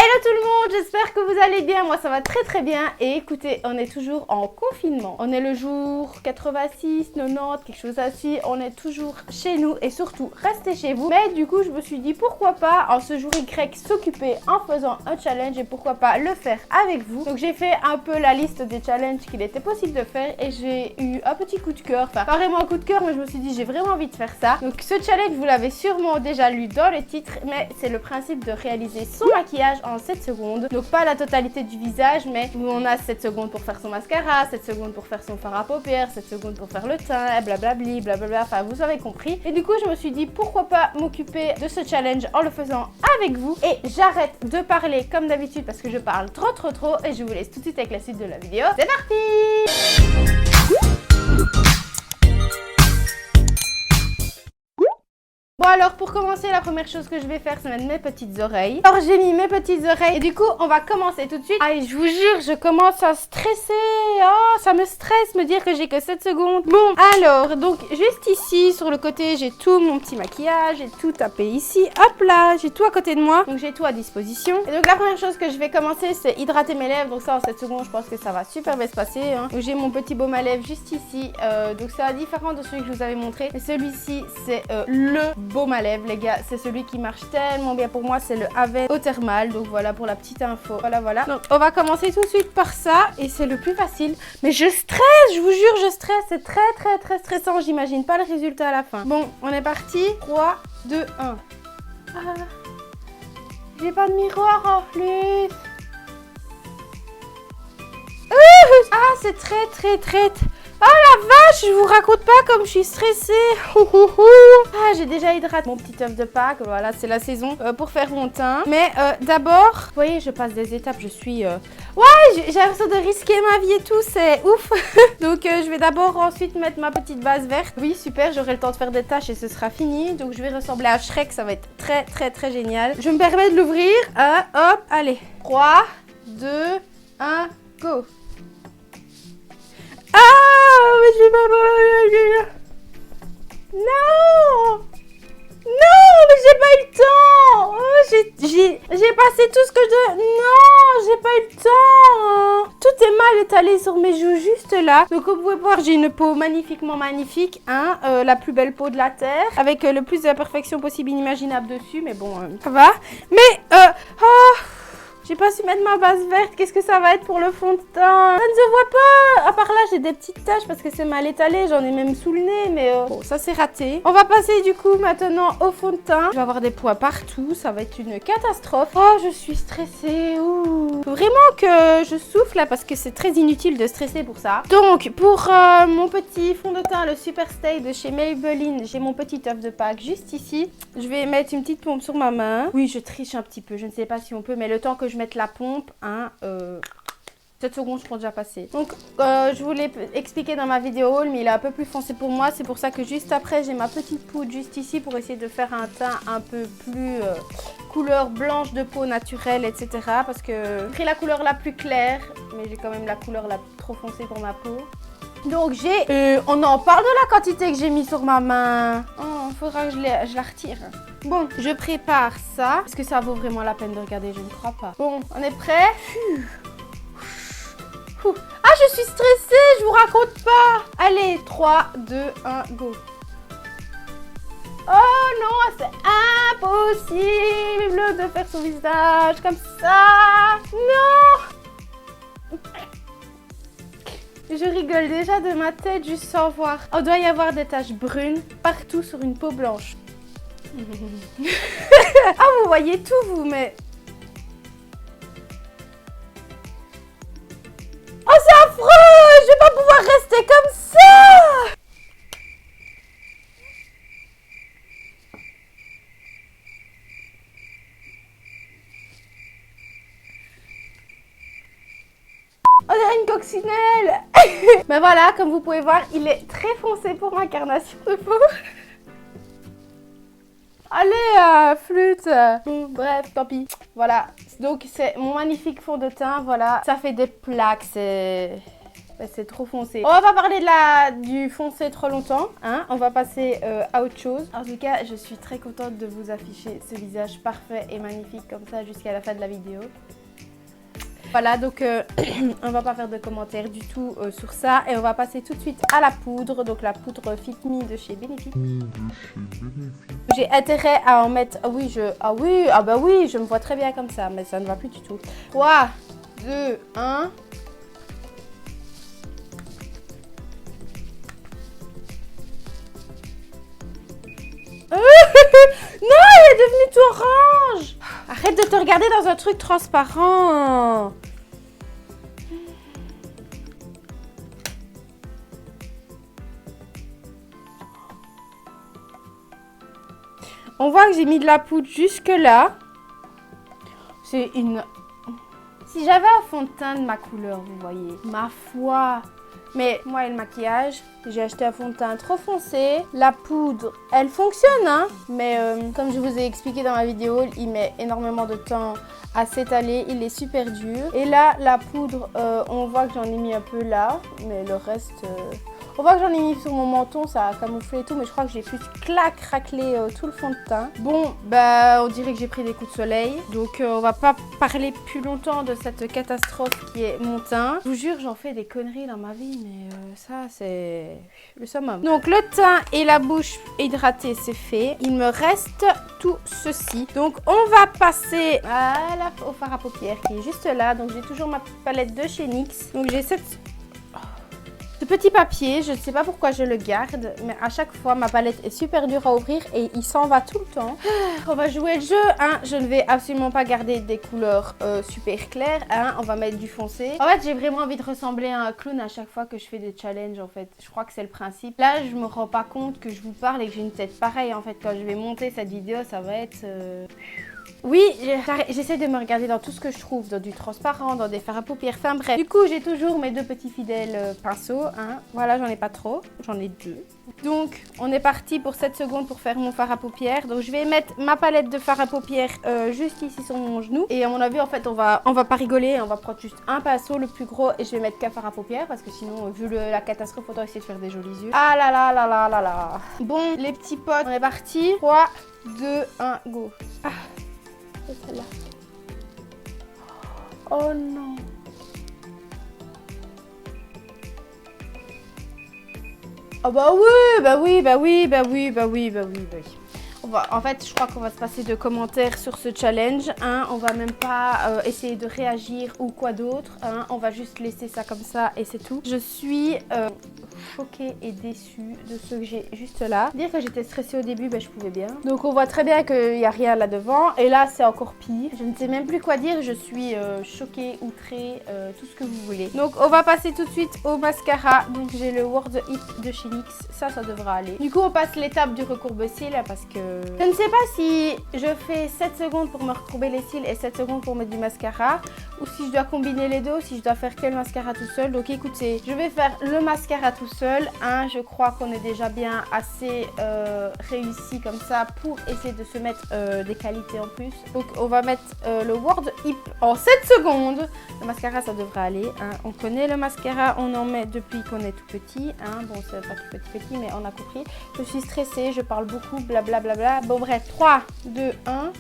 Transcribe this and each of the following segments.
Hello tout le monde, j'espère que vous allez bien, moi ça va très bien. Et écoutez, on est toujours en confinement. On est le jour 86, 90, quelque chose ainsi. On est toujours chez nous et surtout restez chez vous. Mais du coup je me suis dit pourquoi pas en ce jour Y s'occuper en faisant un challenge et pourquoi pas le faire avec vous. Donc j'ai fait un peu la liste des challenges qu'il était possible de faire et j'ai eu un petit coup de cœur. Enfin pas vraiment un coup de cœur mais je me suis dit j'ai vraiment envie de faire ça. Donc ce challenge vous l'avez sûrement déjà lu dans le titre mais c'est le principe de réaliser son maquillage en 7 secondes. Donc pas la totalité du visage mais on a 7 secondes pour faire son mascara, 7 secondes pour faire son fard à paupières, 7 secondes pour faire le teint, blablabli, blablabla, enfin vous avez compris. Et du coup je me suis dit pourquoi pas m'occuper de ce challenge en le faisant avec vous. Et j'arrête de parler comme d'habitude parce que je parle trop et je vous laisse tout de suite avec la suite de la vidéo. C'est parti! Bon alors pour commencer la première chose que je vais faire c'est mettre mes petites oreilles. Alors j'ai mis mes petites oreilles et du coup on va commencer tout de suite. Ah et je vous jure je commence à stresser. Oh ça me stresse me dire que j'ai que 7 secondes. Bon alors donc juste ici sur le côté j'ai tout mon petit maquillage. J'ai tout tapé ici. Hop là j'ai tout à côté de moi. Donc j'ai tout à disposition. Et donc la première chose que je vais commencer c'est hydrater mes lèvres. Donc ça en 7 secondes je pense que ça va super bien se passer hein. Donc j'ai mon petit baume à lèvres juste ici. Donc c'est différent de celui que je vous avais montré. Mais celui-ci c'est le baume à lèvres les gars, c'est celui qui marche tellement bien pour moi, c'est le Aven eau thermale. Donc voilà pour la petite info, voilà. Donc on va commencer tout de suite par ça et c'est le plus facile. Mais je stresse, je vous jure je stresse, c'est très stressant, j'imagine pas le résultat à la fin. Bon, on est parti, 3, 2, 1. Ah, j'ai pas de miroir en plus. Ah, c'est très Oh la vache, je vous raconte pas comme je suis stressée. Ah, j'ai déjà hydraté mon petit œuf de Pâques. Voilà, c'est la saison pour faire mon teint. Mais d'abord, vous voyez, je passe des étapes. Je suis... Ouais, j'ai l'impression de risquer ma vie et tout. C'est ouf. Donc, je vais d'abord ensuite mettre ma petite base verte. Oui, super, j'aurai le temps de faire des tâches et ce sera fini. Donc, je vais ressembler à Shrek. Ça va être très génial. Je me permets de l'ouvrir. Hop, allez. 3, 2, 1, go. Ah, mais je vais pas... Non! Non, mais j'ai pas eu le temps! Oh, j'ai passé tout ce que je devais... Non, j'ai pas eu le temps! Tout est mal étalé sur mes joues, juste là. Donc, comme vous pouvez voir, j'ai une peau magnifiquement magnifique, hein, la plus belle peau de la Terre, avec le plus de perfection possible inimaginable dessus, mais bon, ça va. Mais, oh... J'ai pas su mettre ma base verte. Qu'est-ce que ça va être pour le fond de teint? Ça ne se voit pas. À part là, j'ai des petites taches parce que c'est mal étalé. J'en ai même sous le nez, mais bon, ça c'est raté. On va passer du coup maintenant au fond de teint. Je vais avoir des points partout. Ça va être une catastrophe. Oh, je suis stressée. Ouh. Faut vraiment que je souffle là parce que c'est très inutile de stresser pour ça. Donc, pour mon petit fond de teint, le Super Stay de chez Maybelline, j'ai mon petit œuf de Pâques juste ici. Je vais mettre une petite pompe sur ma main. Oui, je triche un petit peu. Je ne sais pas si on peut, mais le temps que je mette la pompe, hein, 7 secondes seront déjà passées. Donc, je vous l'ai expliqué dans ma vidéo haul, mais il est un peu plus foncé pour moi. C'est pour ça que juste après, j'ai ma petite poudre juste ici pour essayer de faire un teint un peu plus couleur blanche de peau naturelle, etc. Parce que j'ai pris la couleur la plus claire, mais j'ai quand même la couleur la trop foncée pour ma peau. Donc j'ai... on en parle de la quantité que j'ai mis sur ma main. Oh, faudra que je la retire. Bon, je prépare ça. Est-ce que ça vaut vraiment la peine de regarder? Je ne crois pas. Bon, on est prêt? Ah, je suis stressée, je vous raconte pas. Allez, 3, 2, 1, go. Oh non, c'est impossible de faire son visage comme ça. Non. Je rigole déjà de ma tête juste sans voir. On doit y avoir des taches brunes partout sur une peau blanche. Ah, vous voyez tout, vous, mais... Oh, c'est affreux! Je vais pas pouvoir rester comme ça! On dirait une coccinelle. Mais voilà, comme vous pouvez voir, il est très foncé pour ma carnation de peau. Allez, flûte. Bon, bref, tant pis. Voilà, donc c'est mon magnifique fond de teint, voilà. Ça fait des plaques, c'est... c'est trop foncé. On va pas parler du foncé trop longtemps, hein. On va passer à autre chose. En tout cas, je suis très contente de vous afficher ce visage parfait et magnifique comme ça jusqu'à la fin de la vidéo. Voilà, donc on va pas faire de commentaires du tout sur ça. Et on va passer tout de suite à la poudre. Donc la poudre Fit Me de chez Benefit. J'ai intérêt à en mettre... Ah bah oui, je me vois très bien comme ça. Mais ça ne va plus du tout. 3, 2, 1... Non, il est devenu tout orange. Arrête de te regarder dans un truc transparent. On voit que j'ai mis de la poudre jusque là. C'est une... Si j'avais un fond de teint de ma couleur, vous voyez, ma foi. Mais moi et le maquillage, j'ai acheté un fond de teint trop foncé. La poudre, elle fonctionne, hein. Mais comme je vous ai expliqué dans ma vidéo, il met énormément de temps à s'étaler. Il est super dur. Et là, la poudre, on voit que j'en ai mis un peu là. Mais le reste... On voit que j'en ai mis sur mon menton, ça a camouflé et tout, mais je crois que j'ai plus raclé tout le fond de teint. Bon, bah on dirait que j'ai pris des coups de soleil, donc on va pas parler plus longtemps de cette catastrophe qui est mon teint. Je vous jure, j'en fais des conneries dans ma vie, mais ça c'est le summum. Donc le teint et la bouche hydratée, c'est fait. Il me reste tout ceci. Donc on va passer au fard à paupières qui est juste là. Donc j'ai toujours ma palette de chez NYX. Donc j'ai cette... Ce petit papier, je ne sais pas pourquoi je le garde, mais à chaque fois, ma palette est super dure à ouvrir et il s'en va tout le temps. On va jouer le jeu, hein. Je ne vais absolument pas garder des couleurs super claires, hein. On va mettre du foncé. En fait, j'ai vraiment envie de ressembler à un clown à chaque fois que je fais des challenges, en fait. Je crois que c'est le principe. Là, je me rends pas compte que je vous parle et que j'ai une tête pareille, en fait. Quand je vais monter cette vidéo, ça va être... Oui, j'essaie de me regarder dans tout ce que je trouve, dans du transparent, dans des fards à paupières, enfin bref. Du coup, j'ai toujours mes deux petits fidèles pinceaux, hein. Voilà, j'en ai pas trop, j'en ai 2. Donc, on est parti pour 7 secondes pour faire mon fard à paupières. Donc, je vais mettre ma palette de fard à paupières juste ici sur mon genou. Et à mon avis, en fait, on va pas rigoler, on va prendre juste un pinceau, le plus gros, et je vais mettre qu'un fard à paupières parce que sinon, vu la catastrophe, autant essayer de faire des jolis yeux. Ah là là là là là là. Bon, les petits potes, on est parti. 3, 2, 1, go. Ah. Celle-là. Oh non. Oh bah oui, bah oui, bah oui, bah oui, bah oui, bah oui, bah oui. En fait, je crois qu'on va se passer de commentaires sur ce challenge. Hein. On va même pas essayer de réagir ou quoi d'autre. Hein. On va juste laisser ça comme ça et c'est tout. Je suis choquée et déçue de ce que j'ai juste là. Dire que j'étais stressée au début, ben, je pouvais bien. Donc on voit très bien qu'il n'y a rien là devant. Et là, c'est encore pire. Je ne sais même plus quoi dire. Je suis choquée, outrée, tout ce que vous voulez. Donc on va passer tout de suite au mascara. Donc j'ai le World Hip de chez NYX. Ça devra aller. Du coup, on passe l'étape du recourbe-cils parce que... Je ne sais pas si je fais 7 secondes pour me recourber les cils et 7 secondes pour mettre du mascara ou si je dois combiner les deux ou si je dois faire que le mascara tout seul. Donc écoutez, je vais faire le mascara tout seul. Hein, je crois qu'on est déjà bien assez réussi comme ça pour essayer de se mettre des qualités en plus. Donc on va mettre le World Hip en 7 secondes. Le mascara, ça devrait aller. Hein. On connaît le mascara, on en met depuis qu'on est tout petit. Hein. Bon, c'est pas tout petit, mais on a compris. Je suis stressée, je parle beaucoup, blablabla. Bon bref, 3, 2, 1.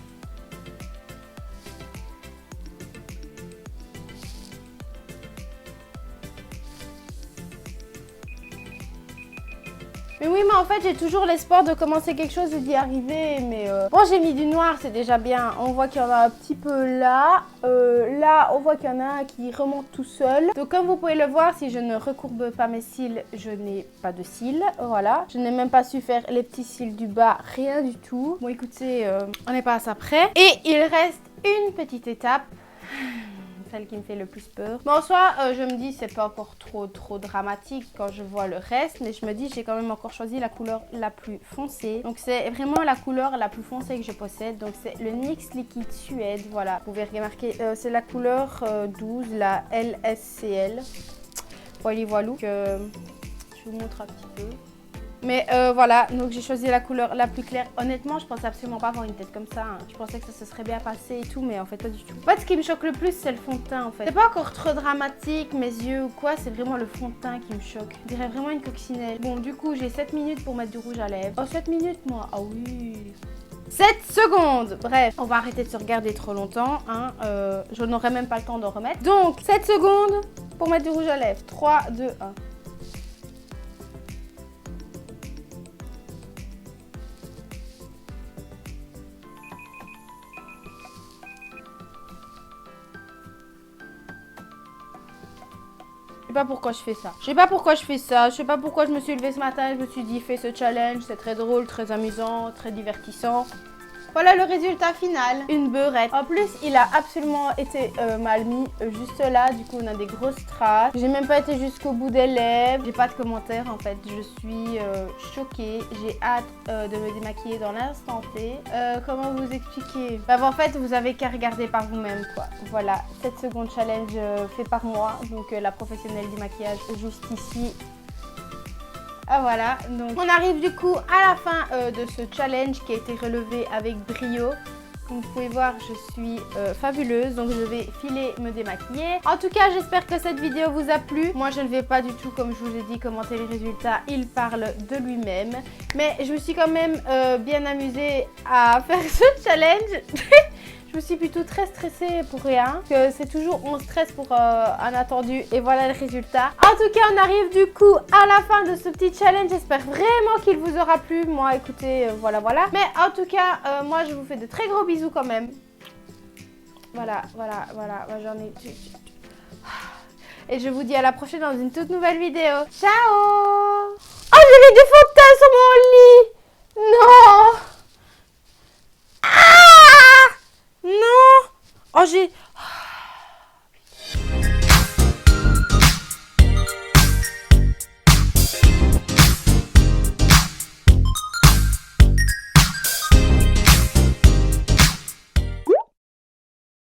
Mais oui, mais en fait, j'ai toujours l'espoir de commencer quelque chose et d'y arriver. Mais bon, j'ai mis du noir, c'est déjà bien. On voit qu'il y en a un petit peu là. Là, on voit qu'il y en a un qui remonte tout seul. Donc, comme vous pouvez le voir, si je ne recourbe pas mes cils, je n'ai pas de cils. Voilà. Je n'ai même pas su faire les petits cils du bas, rien du tout. Bon, écoutez, on n'est pas à ça près. Et il reste une petite étape. Celle qui me fait le plus peur. Mais en soi, je me dis c'est pas encore trop dramatique quand je vois le reste, mais je me dis j'ai quand même encore choisi la couleur la plus foncée. Donc c'est vraiment la couleur la plus foncée que je possède. Donc c'est le NYX Liquid Suède. Voilà, vous pouvez remarquer, c'est la couleur 12, la LSCL. Voilà, je vous montre un petit peu. Mais voilà, donc j'ai choisi la couleur la plus claire. Honnêtement, je pensais absolument pas avoir une tête comme ça. Hein. Je pensais que ça se serait bien passé et tout, mais en fait pas du tout. En fait, ce qui me choque le plus, c'est le fond de teint en fait. C'est pas encore trop dramatique, mes yeux ou quoi, c'est vraiment le fond de teint qui me choque. Je dirais vraiment une coccinelle. Bon, du coup, j'ai 7 minutes pour mettre du rouge à lèvres. Oh, 7 minutes moi. Ah oui. 7 secondes. Bref, on va arrêter de se regarder trop longtemps. Hein. Je n'aurai même pas le temps d'en remettre. Donc, 7 secondes pour mettre du rouge à lèvres. 3, 2, 1. Je sais pas pourquoi je fais ça. Je sais pas pourquoi je fais ça. Je sais pas pourquoi je me suis levée ce matin et je me suis dit, fais ce challenge. C'est très drôle, très amusant, très divertissant. Voilà le résultat final. Une beurette. En plus, il a absolument été mal mis juste là. Du coup, on a des grosses traces. J'ai même pas été jusqu'au bout des lèvres. J'ai pas de commentaires en fait. Je suis choquée. J'ai hâte de me démaquiller dans l'instant T. Comment vous expliquer? Bah, en fait, vous avez qu'à regarder par vous-même quoi. Voilà, 7 secondes challenge fait par moi. Donc la professionnelle du maquillage juste ici. Ah voilà, donc on arrive du coup à la fin de ce challenge qui a été relevé avec brio. Comme vous pouvez voir, je suis fabuleuse, donc je vais filer me démaquiller. En tout cas, j'espère que cette vidéo vous a plu. Moi, je ne vais pas du tout, comme je vous ai dit, commenter les résultats. Il parle de lui-même. Mais je me suis quand même bien amusée à faire ce challenge. Je me suis plutôt très stressée pour rien. Que c'est toujours on stresse pour un attendu et voilà le résultat. En tout cas, on arrive du coup à la fin de ce petit challenge. J'espère vraiment qu'il vous aura plu. Moi, écoutez, voilà. Mais en tout cas, moi, je vous fais de très gros bisous quand même. Voilà. Moi, j'en ai... Et je vous dis à la prochaine dans une toute nouvelle vidéo. Ciao! Oh, j'ai les deux faux de teint sur mon lit! Non! Non! Oh,